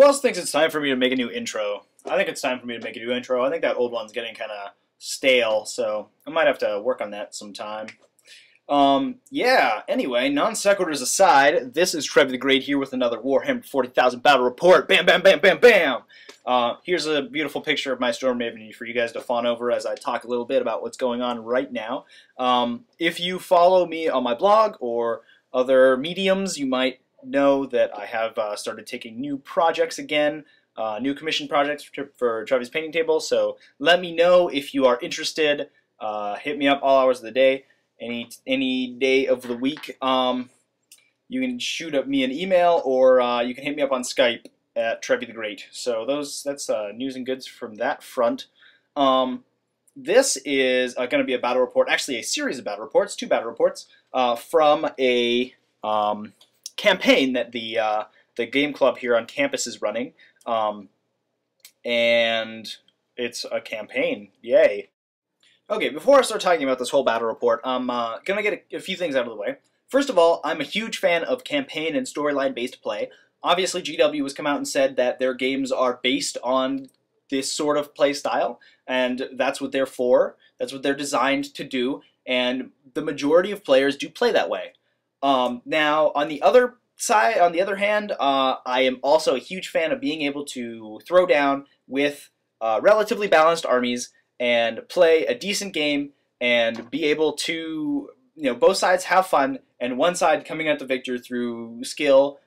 Who else thinks it's time for me to make a new intro? I think it's time for me to make a new intro. I think that old one's getting kind of stale, so I might have to work on that sometime. Yeah, anyway, non sequiturs aside, this is Trevy the Great here with another Warhammer 40,000 battle report. Bam, bam, bam, bam, bam! Here's a beautiful picture of my Storm Maven for you guys to fawn over as I talk a little bit about what's going on right now. If you follow me on my blog or other mediums, you might know that I have started taking new projects again, new commission projects for Trevy's painting table, so let me know if you are interested. Hit me up all hours of the day. Any day of the week. You can shoot me an email, or you can hit me up on Skype at Trevy the Great. So that's news and goods from that front. This is going to be a battle report, actually a series of battle reports, 2 battle reports, from a campaign that the game club here on campus is running, and it's a campaign. Yay! Okay, before I start talking about this whole battle report, I'm going to get a few things out of the way. First of all, I'm a huge fan of campaign and storyline-based play. Obviously, GW has come out and said that their games are based on this sort of play style, and that's what they're for. That's what they're designed to do, and the majority of players do play that way. Now, on the other side, on the other hand, I am also a huge fan of being able to throw down with relatively balanced armies and play a decent game and be able to, both sides have fun, and one side coming out the victor through skill,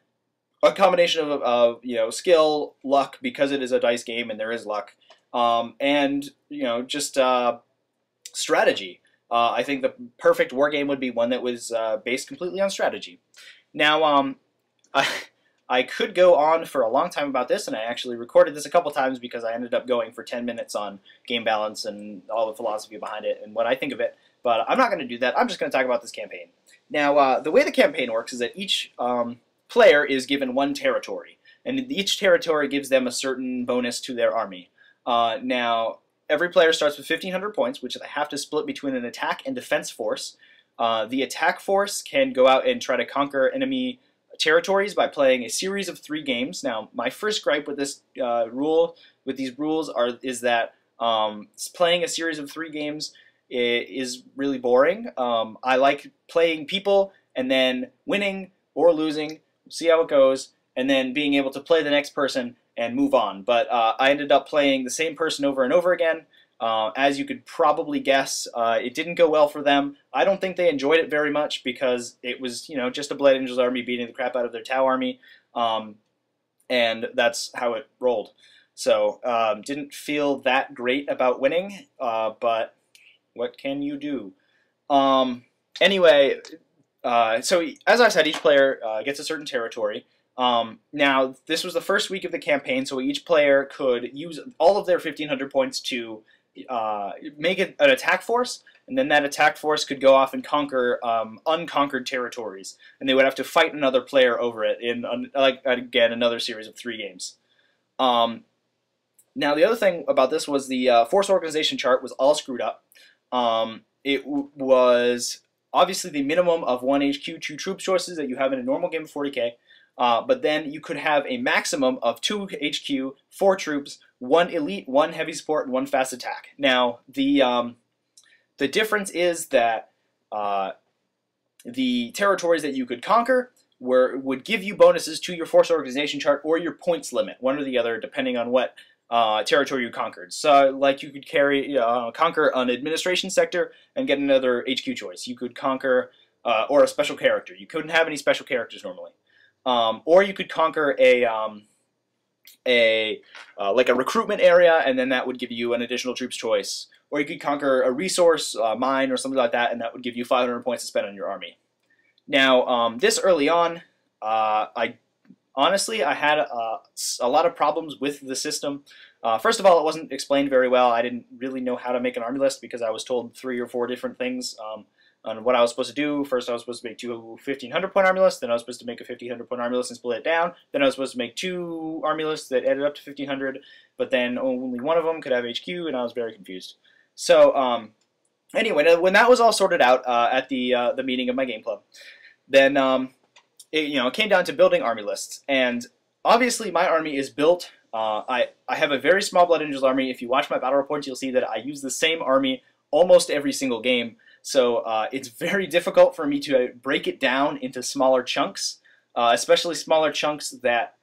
a combination of skill, luck, because it is a dice game and there is luck, and just strategy. I think the perfect war game would be one that was based completely on strategy. Now, I could go on for a long time about this, and I actually recorded this a couple times because I ended up going for 10 minutes on game balance and all the philosophy behind it and what I think of it, but I'm not going to do that. I'm just going to talk about this campaign. Now, the way the campaign works is that each player is given one territory, and each territory gives them a certain bonus to their army. Now, every player starts with 1,500 points, which they have to split between an attack and defense force. The attack force can go out and try to conquer enemy territories by playing a series of 3 games. Now, my first gripe with this these rules is that playing a series of 3 games is really boring. I like playing people and then winning or losing, see how it goes, and then being able to play the next person and move on. But I ended up playing the same person over and over again. As you could probably guess, it didn't go well for them. I don't think they enjoyed it very much because it was, just a Blade Angels army beating the crap out of their Tau army, and that's how it rolled. So, didn't feel that great about winning, but what can you do? Anyway, so as I said, each player gets a certain territory. Now, this was the first week of the campaign, so each player could use all of their 1,500 points to make it an attack force, and then that attack force could go off and conquer unconquered territories, and they would have to fight another player over it in, again, another series of 3 games. Now, the other thing about this was the force organization chart was all screwed up. It was obviously the minimum of 1 HQ, 2 troop choices that you have in a normal game of 40k, but then you could have a maximum of 2 HQ, 4 troops, 1 elite, 1 heavy support, and 1 fast attack. Now, the difference is that the territories that you could conquer would give you bonuses to your force organization chart or your points limit, one or the other, depending on what territory you conquered. So, like, you could conquer an administration sector and get another HQ choice. You could conquer or a special character. You couldn't have any special characters normally. Or you could conquer like a recruitment area, and then that would give you an additional troops choice. Or you could conquer a resource mine or something like that, and that would give you 500 points to spend on your army. Now, this early on, I had a lot of problems with the system. First of all, it wasn't explained very well. I didn't really know how to make an army list because I was told 3 or 4 different things on what I was supposed to do. First, I was supposed to make 2 1,500-point army lists. Then I was supposed to make a 1,500-point army list and split it down. Then I was supposed to make 2 army lists that added up to 1,500, but then only one of them could have HQ, and I was very confused. So, anyway, when that was all sorted out at the meeting of my game club, then it came down to building army lists, and obviously my army is built. I have a very small Blood Angels army. If you watch my battle reports, you'll see that I use the same army almost every single game. So it's very difficult for me to break it down into smaller chunks, especially smaller chunks that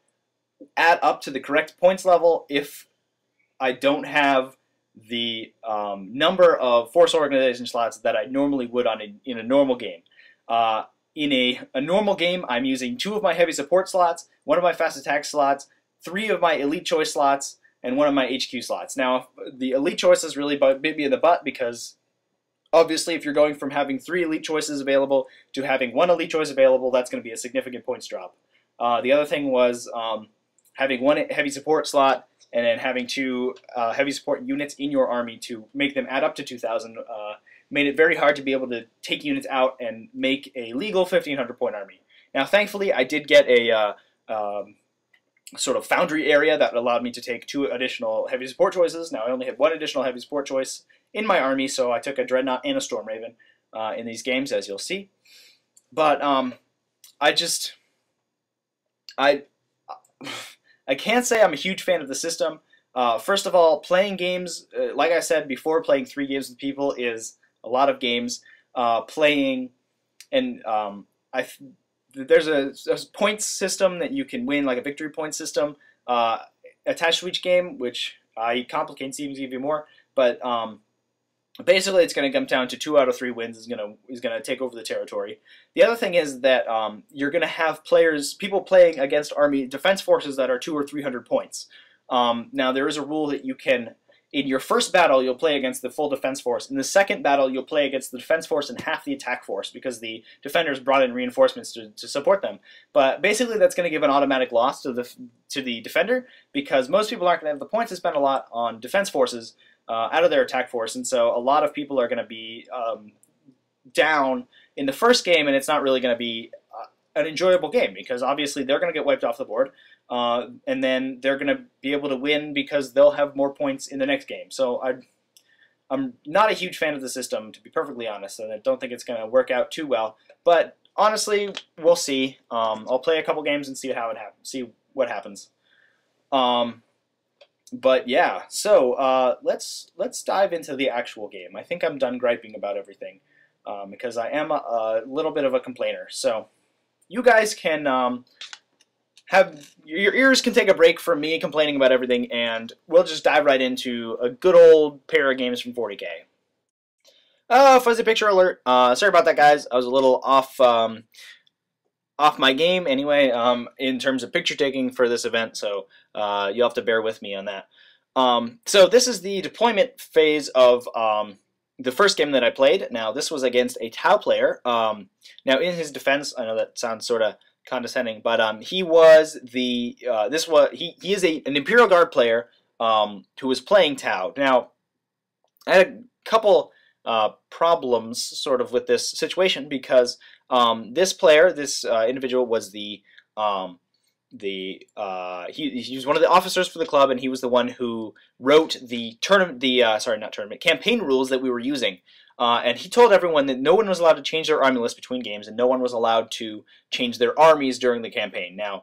add up to the correct points level if I don't have the number of force organization slots that I normally would in a normal game. In a normal game, I'm using 2 of my heavy support slots, 1 of my fast attack slots, 3 of my elite choice slots, and 1 of my HQ slots. Now, the elite choices really bit me in the butt because obviously if you're going from having 3 elite choices available to having 1 elite choice available, that's going to be a significant points drop. The other thing was having 1 heavy support slot and then having 2 heavy support units in your army to make them add up to 2,000 made it very hard to be able to take units out and make a legal 1,500 point army. Now, thankfully, I did get a sort of foundry area that allowed me to take 2 additional heavy support choices. Now, I only had 1 additional heavy support choice in my army, so I took a Dreadnought and a Storm Raven in these games, as you'll see. But I can't say I'm a huge fan of the system. First of all, playing games, like I said before, playing 3 games with people is a lot of games. Playing, and there's a points system that you can win, like a victory point system attached to each game, which complicates things even more. But basically, it's going to come down to 2 out of 3 wins is going to take over the territory. The other thing is that you're going to have people playing against army defense forces that are 200 or 300 points. Now, there is a rule that you can, in your first battle, you'll play against the full defense force. In the second battle, you'll play against the defense force and half the attack force because the defenders brought in reinforcements to support them. But basically, that's going to give an automatic loss to the defender because most people aren't going to have the points to spend a lot on defense forces out of their attack force, and so a lot of people are going to be down in the first game, and it's not really going to be an enjoyable game because obviously they're going to get wiped off the board. And then they're going to be able to win because they'll have more points in the next game. So I'm not a huge fan of the system, to be perfectly honest, and I don't think it's going to work out too well. But honestly, we'll see. I'll play a couple games and see what happens. But yeah, so let's dive into the actual game. I think I'm done griping about everything because I am a little bit of a complainer. So you guys can your ears can take a break from me complaining about everything, and we'll just dive right into a good old pair of games from 40K. Fuzzy picture alert. Sorry about that, guys. I was a little off my game anyway in terms of picture taking for this event, so you'll have to bear with me on that. So this is the deployment phase of the first game that I played. Now, this was against a Tau player. Now, in his defense, I know that sounds sort of condescending, but he was he is an Imperial Guard player who was playing Tau. Now, I had a couple problems sort of with this situation because this player, this individual, was he was one of the officers for the club, and he was the one who wrote the campaign rules that we were using. And he told everyone that no one was allowed to change their army list between games, and no one was allowed to change their armies during the campaign. Now,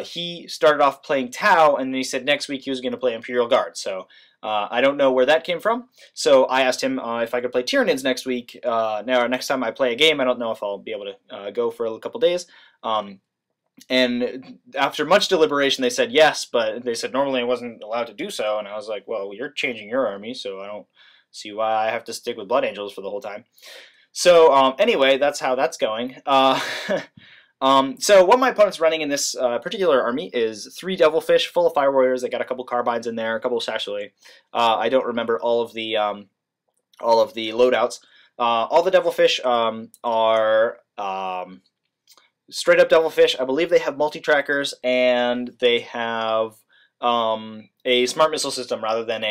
he started off playing Tau, and then he said next week he was going to play Imperial Guard. So I don't know where that came from. So I asked him if I could play Tyranids next week. Now, next time I play a game, I don't know if I'll be able to go for a couple days. And after much deliberation, they said yes, but they said normally I wasn't allowed to do so. And I was like, well, you're changing your army, so I don't see why I have to stick with Blood Angels for the whole time. So anyway, that's how that's going. So what my opponent's running in this particular army is 3 Devilfish full of Fire Warriors. They got a couple Carbines in there, a couple Shashuli. I don't remember all of the loadouts. All the Devilfish are straight up Devilfish. I believe they have multi-trackers, and they have a smart missile system rather than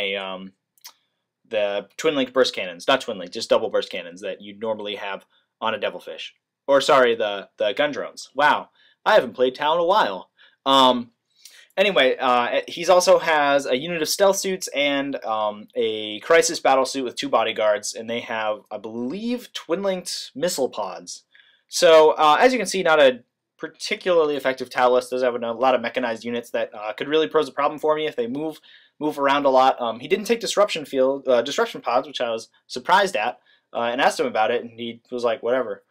the twin-link burst cannons. Not twin-link, just double burst cannons that you'd normally have on a Devilfish. Or, sorry, the gun drones. Wow, I haven't played Tau in a while. Anyway, he also has a unit of stealth suits and a crisis battle suit with 2 bodyguards, and they have, I believe, twin-linked missile pods. So, as you can see, not a particularly effective Tau list. Does have a lot of mechanized units that could really pose a problem for me if they move around a lot. He didn't take disruption pods, which I was surprised at, and asked him about it, and he was like, whatever.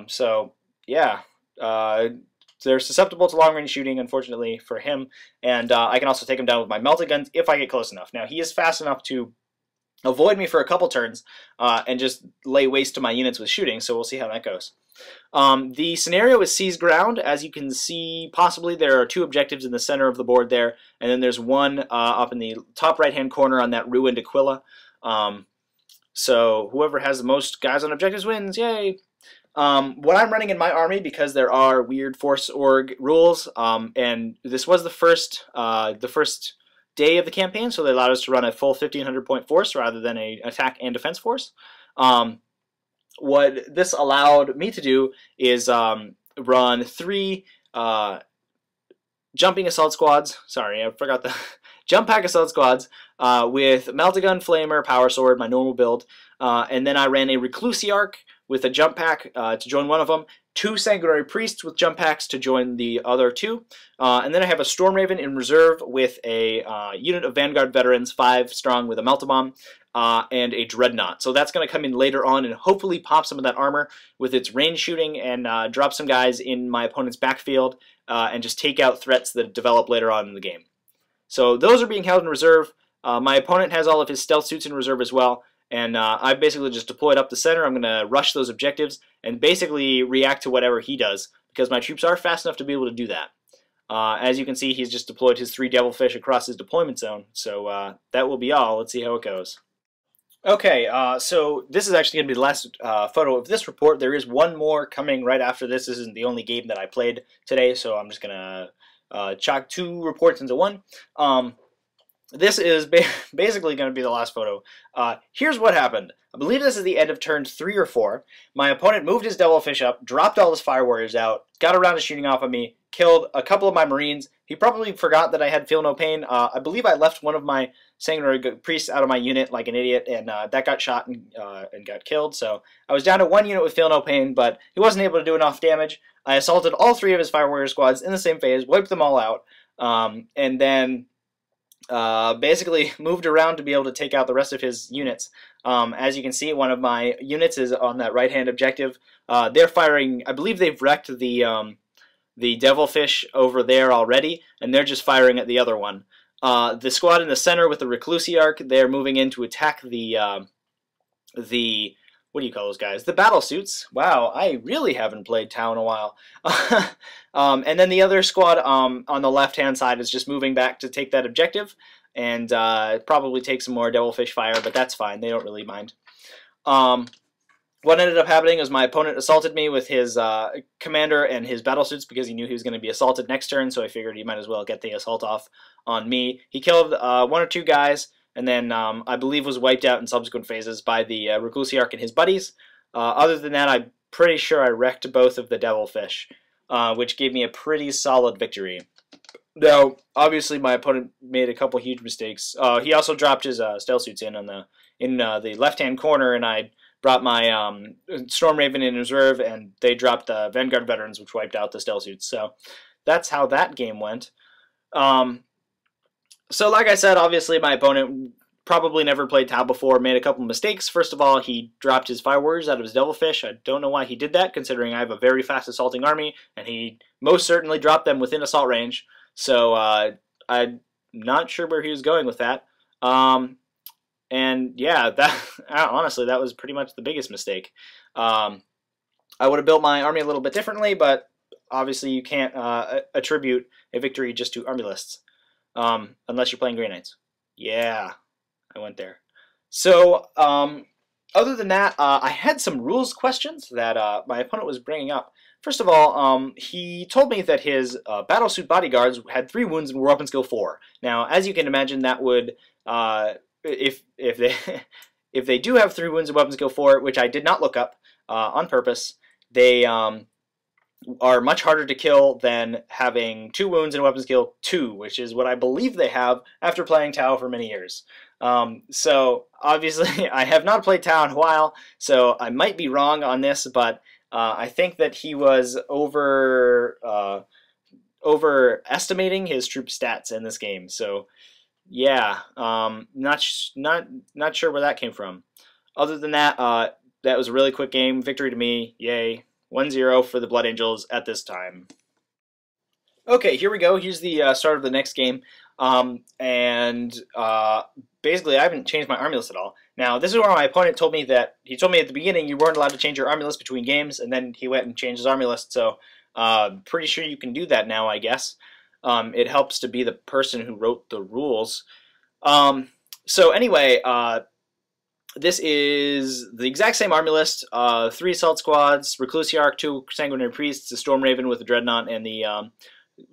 So yeah, they're susceptible to long range shooting, unfortunately for him, and I can also take him down with my melted guns if I get close enough. Now he is fast enough to avoid me for a couple turns and just lay waste to my units with shooting, so we'll see how that goes. The scenario is seize ground. As you can see, possibly there are 2 objectives in the center of the board there, and then there's one up in the top right-hand corner on that ruined Aquila. So whoever has the most guys on objectives wins, yay! What I'm running in my army, because there are weird force org rules, and this was the first day of the campaign, so they allowed us to run a full 1,500 point force rather than a attack and defense force. What this allowed me to do is run 3 jumping assault squads. Sorry, I forgot the jump pack assault squads with Meltagun, Flamer, Power Sword, my normal build, and then I ran a Reclusiarch with a jump pack to join one of them, 2 Sanguinary Priests with jump packs to join the other 2, and then I have a Storm Raven in reserve with a unit of Vanguard Veterans, 5 strong with a Meltabomb, and a Dreadnought. So that's going to come in later on and hopefully pop some of that armor with its range shooting and drop some guys in my opponent's backfield and just take out threats that develop later on in the game. So those are being held in reserve. My opponent has all of his stealth suits in reserve as well. And I've basically just deployed up the center. I'm going to rush those objectives and basically react to whatever he does, because my troops are fast enough to be able to do that. As you can see, he's just deployed his 3 Devilfish across his deployment zone. So that will be all. Let's see how it goes. Okay, so this is actually going to be the last photo of this report. There is one more coming right after this. This isn't the only game that I played today, so I'm just going to chalk 2 reports into one. This is basically going to be the last photo. Here's what happened. I believe this is the end of turn 3 or 4. My opponent moved his Devilfish up, dropped all his Fire Warriors out, got around to shooting off of me, killed a couple of my Marines. He probably forgot that I had Feel No Pain. I believe I left one of my Sanguinary Priests out of my unit like an idiot, and that got shot and got killed. So I was down to 1 unit with Feel No Pain, but he wasn't able to do enough damage. I assaulted all 3 of his Fire Warrior squads in the same phase, wiped them all out, and then basically moved around to be able to take out the rest of his units. As you can see, one of my units is on that right-hand objective. They're firing, I believe they've wrecked the Devilfish over there already, and they're just firing at the other one. The squad in the center with the Reclusiarch, they're moving in to attack the what do you call those guys? The battle suits. Wow, I really haven't played Tau in a while. And then the other squad on the left-hand side is just moving back to take that objective, and probably take some more Devilfish fire, but that's fine. They don't really mind. What ended up happening is my opponent assaulted me with his commander and his battle suits because he knew he was going to be assaulted next turn, so I figured he might as well get the assault off on me. He killed 1 or 2 guys, and then I believe was wiped out in subsequent phases by the Reclusiarch and his buddies. Other than that, I'm pretty sure I wrecked both of the Devilfish, which gave me a pretty solid victory. Now, obviously, my opponent made a couple huge mistakes. He also dropped his stealth suits in the left-hand corner, and I brought my Storm Raven in reserve, and they dropped the Vanguard Veterans, which wiped out the stealth suits. So that's how that game went. So like I said, obviously my opponent probably never played Tau before, made a couple mistakes. First of all, he dropped his Fire Warriors out of his Devilfish. I don't know why he did that, considering I have a very fast assaulting army, and he most certainly dropped them within assault range. So I'm not sure where he was going with that. And yeah, honestly, that was pretty much the biggest mistake. I would have built my army a little bit differently, but obviously you can't attribute a victory just to army lists. Unless you're playing Grey Knights. Yeah, I went there. So, other than that, I had some rules questions that my opponent was bringing up. First of all, he told me that his Battlesuit Bodyguards had 3 wounds and were weapon skill 4. Now, as you can imagine, that would, if they do have 3 wounds and weapon skill 4, which I did not look up on purpose, they are much harder to kill than having 2 wounds and weapon skill 2, which is what I believe they have after playing Tau for many years. So obviously I have not played Tau in a while, so I might be wrong on this, but I think that he was overestimating his troop stats in this game. So yeah, not sure where that came from. Other than that, that was a really quick game. Victory to me. Yay. 1-0 for the Blood Angels at this time. Okay, here we go. Here's the start of the next game. Basically, I haven't changed my army list at all. Now, this is where my opponent told me that, he told me at the beginning you weren't allowed to change your army list between games, and then he went and changed his army list, so pretty sure you can do that now, I guess. It helps to be the person who wrote the rules. So anyway, this is the exact same army list. 3 assault squads, Reclusiarch, 2 sanguinary priests, a Storm Raven with a dreadnought, and the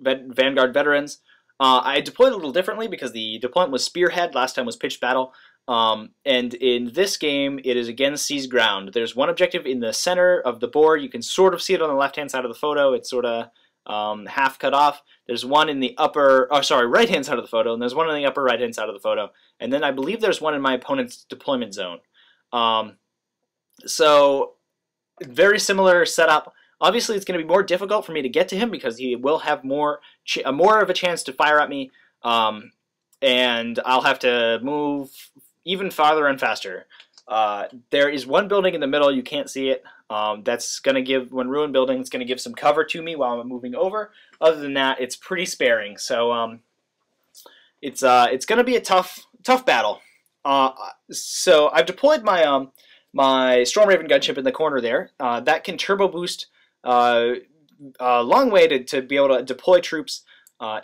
Vanguard veterans. I deployed a little differently because the deployment was Spearhead, last time was Pitched Battle, and in this game it is again Seize Ground. There's one objective in the center of the board. You can sort of see it on the left-hand side of the photo. It's sort of half cut off. There's one in the right-hand side of the photo, and there's one on the upper right-hand side of the photo. And then I believe there's one in my opponent's deployment zone. So, very similar setup. Obviously, it's going to be more difficult for me to get to him because he will have more of a chance to fire at me, and I'll have to move even farther and faster. There is one building in the middle, you can't see it. That's going to give, when ruined building, it's going to give some cover to me while I'm moving over. Other than that, it's pretty sparing. So it's going to be a tough battle. So I've deployed my my Storm Raven gunship in the corner there. That can turbo boost a long way to be able to deploy troops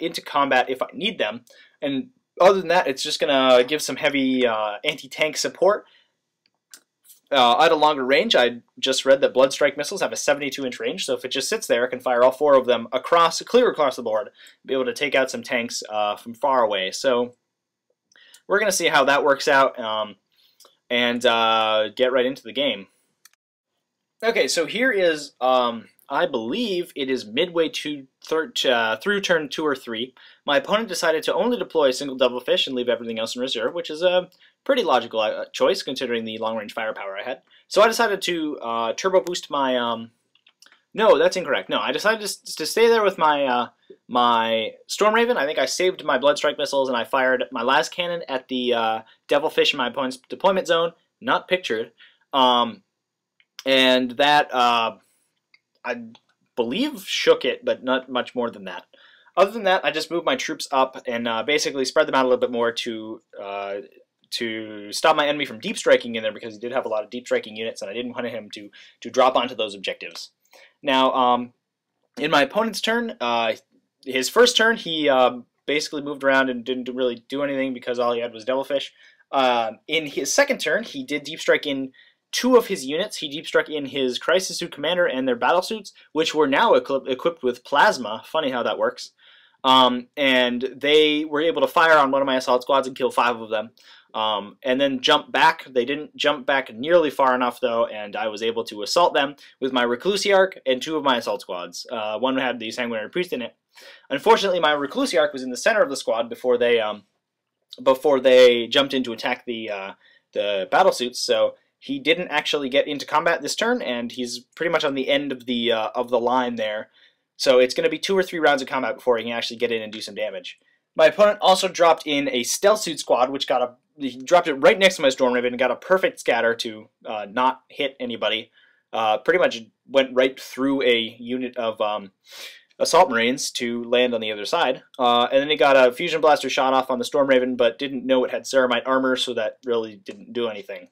into combat if I need them. And other than that, it's just going to give some heavy anti-tank support. At a longer range, I just read that Blood Strike missiles have a 72-inch range, so if it just sits there, I can fire all 4 of them clear across the board, be able to take out some tanks from far away. So we're going to see how that works out and get right into the game. Okay, so here is, I believe it is midway through turn 2 or 3. My opponent decided to only deploy a single Devilfish and leave everything else in reserve, which is a pretty logical choice considering the long-range firepower I had. So I decided to turbo boost my... no, that's incorrect. No, I decided to stay there with my my Storm Raven. I think I saved my Blood Strike missiles and I fired my last cannon at the Devilfish in my opponent's deployment zone, not pictured. And that, I believe, shook it, but not much more than that. Other than that, I just moved my troops up and basically spread them out a little bit more to stop my enemy from deep striking in there because he did have a lot of deep striking units and I didn't want him to drop onto those objectives. Now, in my opponent's turn, his first turn, he basically moved around and didn't really do anything because all he had was Devilfish. In his second turn, he did deep strike in 2 of his units. He deep struck in his Crisis Suit Commander and their battle suits, which were now equipped with plasma. Funny how that works. And they were able to fire on one of my assault squads and kill 5 of them. And then jump back. They didn't jump back nearly far enough, though, and I was able to assault them with my Reclusiarch and 2 of my assault squads. One had the Sanguinary Priest in it. Unfortunately, my Reclusiarch was in the center of the squad before they jumped in to attack the battle suits, so he didn't actually get into combat this turn, and he's pretty much on the end of the line there. So it's going to be 2 or 3 rounds of combat before he can actually get in and do some damage. My opponent also dropped in a Stealth Suit squad, which he dropped it right next to my Storm Raven and got a perfect scatter to not hit anybody. Pretty much went right through a unit of Assault Marines to land on the other side. And then he got a Fusion Blaster shot off on the Storm Raven, but didn't know it had Ceramite armor, so that really didn't do anything.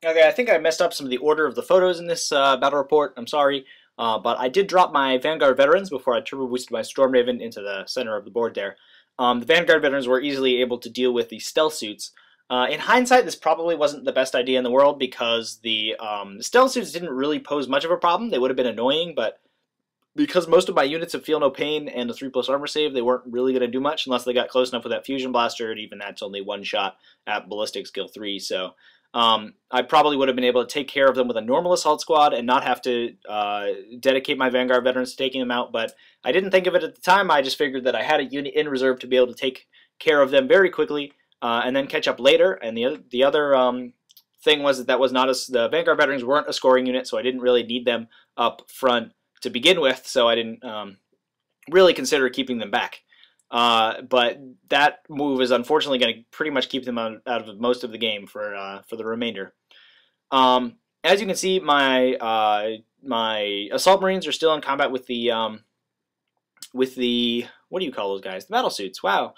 Okay, I think I messed up some of the order of the photos in this battle report. I'm sorry. But I did drop my Vanguard veterans before I turbo boosted my Storm Raven into the center of the board there. The Vanguard veterans were easily able to deal with the stealth suits. In hindsight, this probably wasn't the best idea in the world because the stealth suits didn't really pose much of a problem. They would have been annoying, but because most of my units have Feel No Pain and a 3+ armor save, they weren't really going to do much unless they got close enough with that Fusion Blaster, and even that's only 1 shot at Ballistic Skill 3, so... I probably would have been able to take care of them with a normal assault squad and not have to dedicate my Vanguard veterans to taking them out, but I didn't think of it at the time. I just figured that I had a unit in reserve to be able to take care of them very quickly and then catch up later. And the other thing was that the Vanguard veterans weren't a scoring unit, so I didn't really need them up front to begin with, so I didn't really consider keeping them back. But that move is unfortunately going to pretty much keep them out of most of the game for the remainder. As you can see, my my assault marines are still in combat with the what do you call those guys? The battle suits. Wow.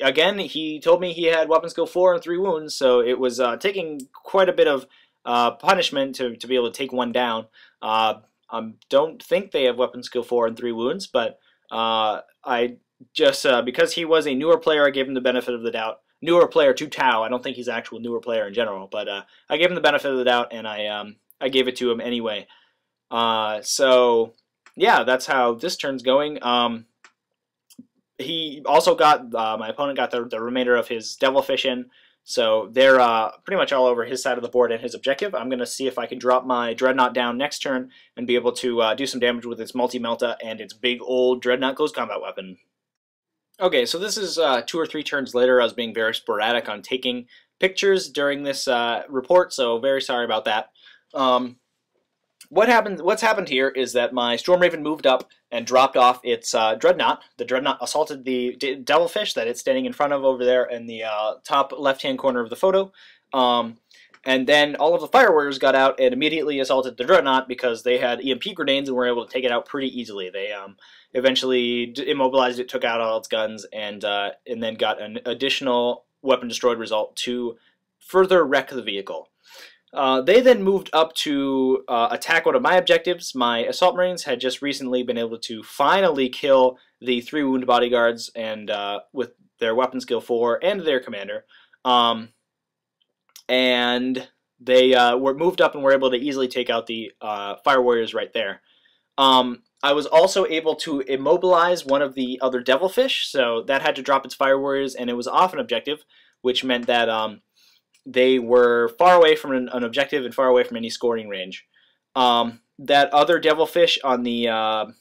Again, he told me he had weapon skill 4 and 3 wounds, so it was taking quite a bit of punishment to be able to take one down. Don't think they have weapon skill 4 and 3 wounds, but I just because he was a newer player, I gave him the benefit of the doubt. Newer player to Tau. I don't think he's an actual newer player in general, but I gave him the benefit of the doubt, and I gave it to him anyway. So yeah, that's how this turn's going. He also got my opponent got the remainder of his devilfish in, so they're pretty much all over his side of the board and his objective. I'm going to see if I can drop my Dreadnought down next turn and be able to do some damage with its multi-melta and its big old Dreadnought close combat weapon. Okay, so this is 2 or 3 turns later. I was being very sporadic on taking pictures during this report, so very sorry about that. What's happened here is that my Storm Raven moved up and dropped off its Dreadnought. The Dreadnought assaulted the Devilfish that it's standing in front of over there in the top left-hand corner of the photo. And then all of the Fire Warriors got out and immediately assaulted the Dreadnought because they had EMP grenades and were able to take it out pretty easily. They eventually immobilized it, took out all its guns, and then got an additional weapon destroyed result to further wreck the vehicle. They then moved up to attack one of my objectives. My Assault Marines had just recently been able to finally kill the 3 wound bodyguards and with their weapon skill 4 and their commander. And they were moved up and were able to easily take out the Fire Warriors right there. I was also able to immobilize one of the other Devilfish, so that had to drop its Fire Warriors, and it was off an objective, which meant that they were far away from an objective and far away from any scoring range. That other Devilfish on the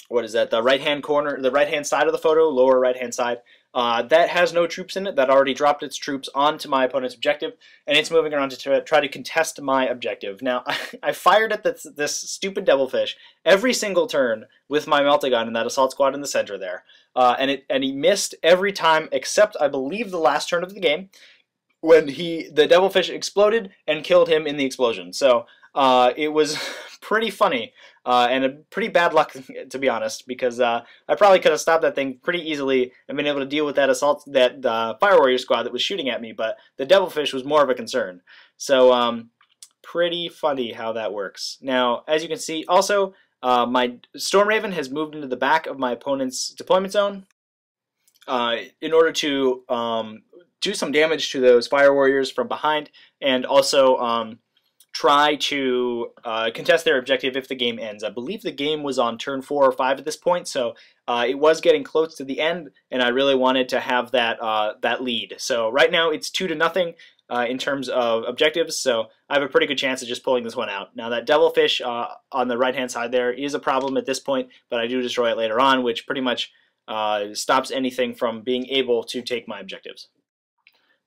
what is that? The right-hand corner, the right-hand side of the photo, lower right-hand side. That has no troops in it. That already dropped its troops onto my opponent's objective, and it's moving around to try to contest my objective. Now, I fired at this stupid Devilfish every single turn with my Meltagun in that assault squad in the center there, and he missed every time except I believe the last turn of the game, when the Devilfish exploded and killed him in the explosion. So it was pretty funny and a pretty bad luck, to be honest, because I probably could have stopped that thing pretty easily and been able to deal with that Fire Warrior squad that was shooting at me, but the Devilfish was more of a concern. So pretty funny how that works. Now, as you can see, also, my Storm Raven has moved into the back of my opponent's deployment zone in order to do some damage to those Fire Warriors from behind, and also try to contest their objective if the game ends. I believe the game was on turn 4 or 5 at this point, so it was getting close to the end, and I really wanted to have that that lead. So right now it's 2-0 in terms of objectives, so I have a pretty good chance of just pulling this one out. Now that Devilfish on the right-hand side there is a problem at this point, but I do destroy it later on, which pretty much stops anything from being able to take my objectives.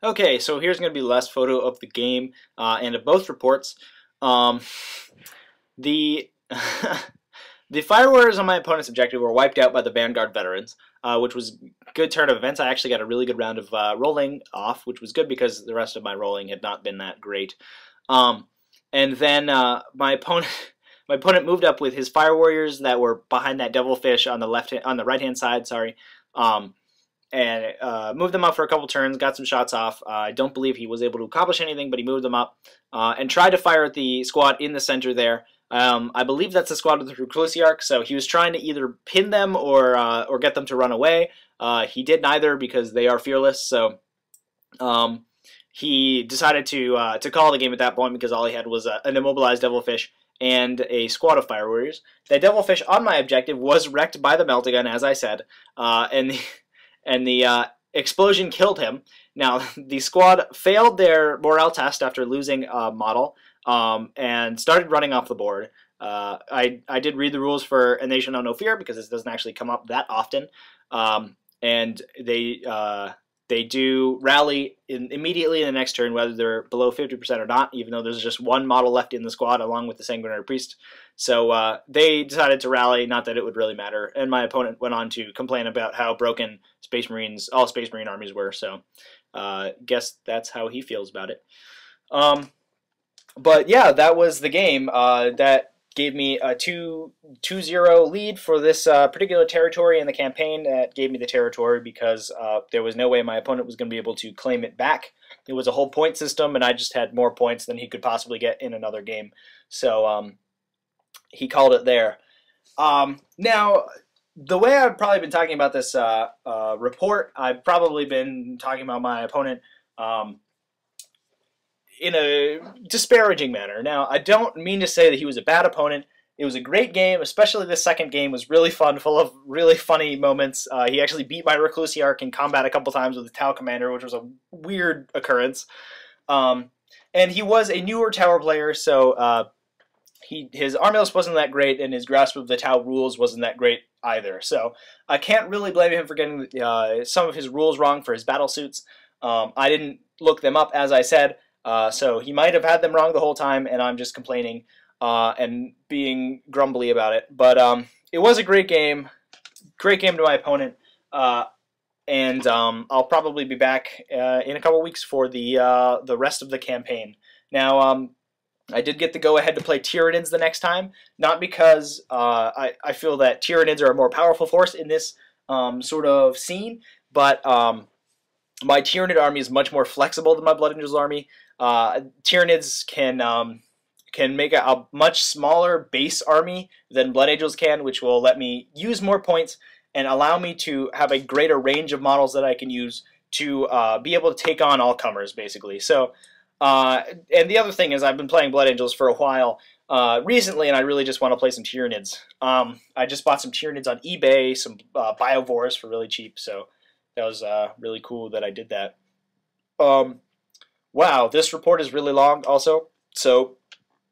Okay, so here's going to be the last photo of the game and of both reports. The the Fire Warriors on my opponent's objective were wiped out by the Vanguard Veterans, which was a good turn of events. I actually got a really good round of rolling off, which was good because the rest of my rolling had not been that great. And then my opponent moved up with his Fire Warriors that were behind that Devilfish on the right-hand side. Sorry. And moved them up for a couple turns, got some shots off. I don't believe he was able to accomplish anything, but he moved them up and tried to fire at the squad in the center there. I believe that's the squad with the Reclusiarch, so he was trying to either pin them or get them to run away. He did neither because they are fearless, so he decided to call the game at that point because all he had was an immobilized Devilfish and a squad of Fire Warriors. The Devilfish on my objective was wrecked by the Meltagun, as I said, and the explosion killed him. Now, the squad failed their morale test after losing a model and started running off the board. I did read the rules for A Nation Know No Fear because this doesn't actually come up that often. And they They do rally immediately in the next turn, whether they're below 50% or not, even though there's just one model left in the squad along with the Sanguinary Priest. So they decided to rally, not that it would really matter. And my opponent went on to complain about how broken all Space Marine armies were. So guess that's how he feels about it. But yeah, that was the game. That gave me a 2-0 lead for this particular territory in the campaign. That gave me the territory because there was no way my opponent was going to be able to claim it back. It was a whole point system, and I just had more points than he could possibly get in another game. So he called it there. Now, the way I've probably been talking about this report, I've probably been talking about my opponent in a disparaging manner. Now, I don't mean to say that he was a bad opponent. It was a great game, especially the second game was really fun, full of really funny moments. He actually beat my Reclusiarch in combat a couple times with the Tau Commander, which was a weird occurrence. And he was a newer tower player, so his army list wasn't that great, and his grasp of the Tau rules wasn't that great either. So I can't really blame him for getting some of his rules wrong for his battle suits. I didn't look them up, as I said. So he might have had them wrong the whole time, and I'm just complaining and being grumbly about it. But it was a great game to my opponent, and I'll probably be back in a couple weeks for the rest of the campaign. Now, I did get the go-ahead to play Tyranids the next time, not because I feel that Tyranids are a more powerful force in this sort of scene, but my Tyranid army is much more flexible than my Blood Angels army. Tyranids can make a much smaller base army than Blood Angels can, which will let me use more points and allow me to have a greater range of models that I can use to be able to take on all comers, basically. So, and the other thing is I've been playing Blood Angels for a while recently, and I really just want to play some Tyranids. I just bought some Tyranids on eBay, some Biovores for really cheap, so that was really cool that I did that. Wow, this report is really long also, so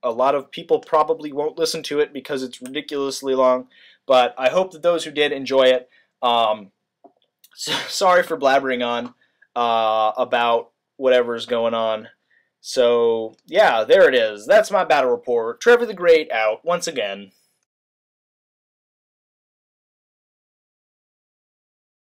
a lot of people probably won't listen to it because it's ridiculously long, but I hope that those who did enjoy it. Sorry for blabbering on about whatever's going on. So, yeah, there it is. That's my battle report. Trevor the Great out once again.